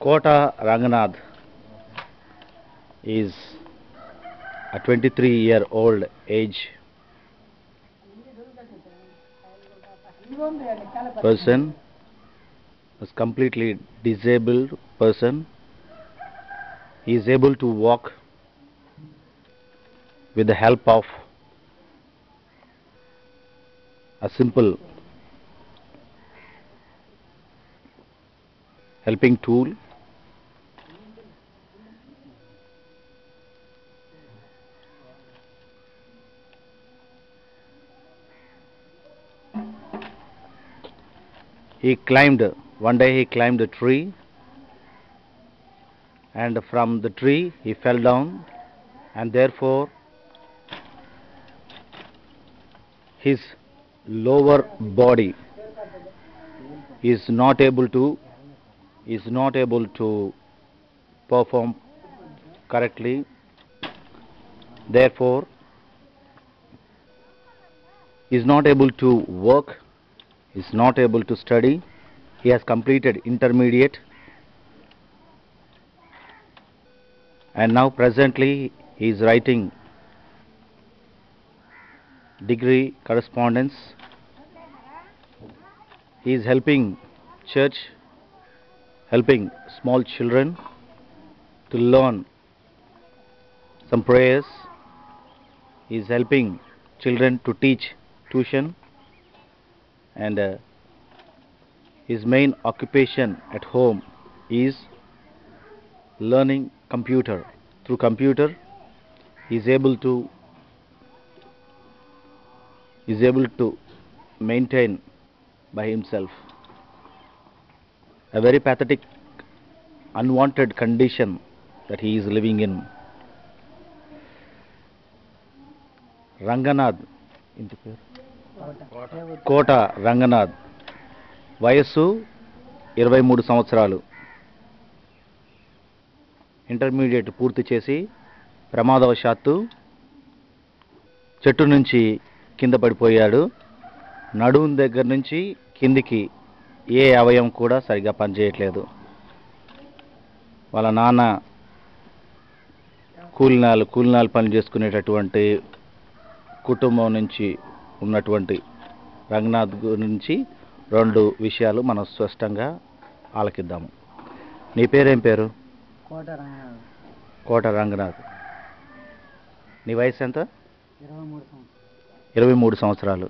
Kota Ranganath is a 23-year-old age person, is completely disabled person. He is able to walk with the help of a simple helping tool. One day he climbed a tree, and from the tree he fell down, and therefore his lower body is not able to perform correctly. Therefore he is not able to work, is not able to study. He has completed intermediate, and now presently he is writing degree correspondence. He is helping church, helping small children to learn some prayers. He is helping children to teach tuition, and his main occupation at home is learning computer. Through computer he is able to maintain by himself. A very pathetic, unwanted condition that he is living in. Ranganath, Kota Ranganath, వయస్సు 23 సంవత్సరాలు. Intermediate పూర్తి చేసి ప్రమాదవశాత్తు చెట్టు నుంచి కింద పడిపోయాడు. నడుము దగ్గర నుంచి కిందికి ఏ అవయవం కూడా సరిగా పనిచేయట్లేదు. వాళ్ళ నాన్న కూలినాలు పని చేసుకునేటటువంటి కుటుంబం నుంచి ఉన్నటువంటి రంగనాథ్ గురించి 2 విషయాలు మనం స్పష్టంగా ఆలకిద్దాము. నీ పేరేం పేరు? కోట రంగనాథ్. నీ వయసు ఎంత? 23 సంవత్సరాలు.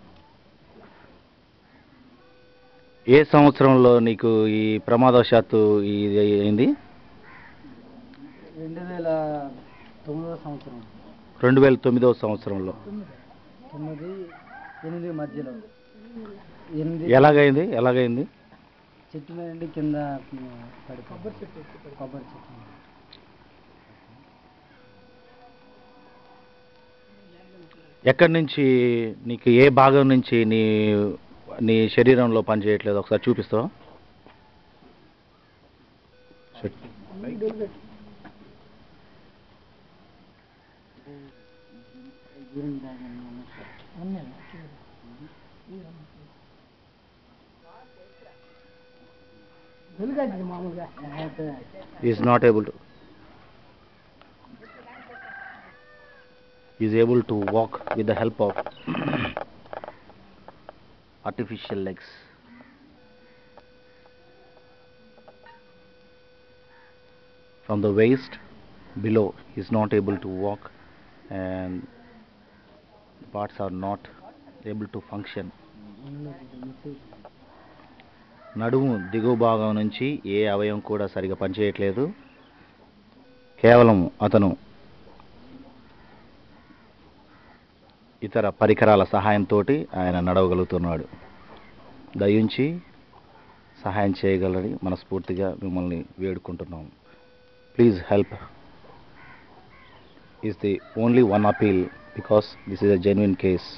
ఏ సంవత్సరంలో నీకు ఈ ప్రమాదవశాత్తు ఇది అయింది? 2009 సంవత్సరంలో. 8 మధ్యలో. ఎలాగైంది? చెట్టు మీద కింద కొబ్బరి చెట్టు. ఎక్కడి నుంచి నీకు ఏ భాగం నుంచి నీ శరీరంలో పని చేయట్లేదు? ఒకసారి చూపిస్తావా? He is not able to. He is able to walk with the help of artificial legs. From the waist below he is not able to walk, and parts are not able to function. నడుము దిగువ భాగం నుంచి ఏ అవయవం కూడా సరిగా పనిచేయట్లేదు. కేవలం అతను ఇతర పరికరాల సహాయంతో ఆయన నడవగలుగుతున్నాడు. దయించి సహాయం చేయగలని మనస్ఫూర్తిగా మిమ్మల్ని వేడుకుంటున్నాం. Please help is the only one appeal, because this is a genuine case.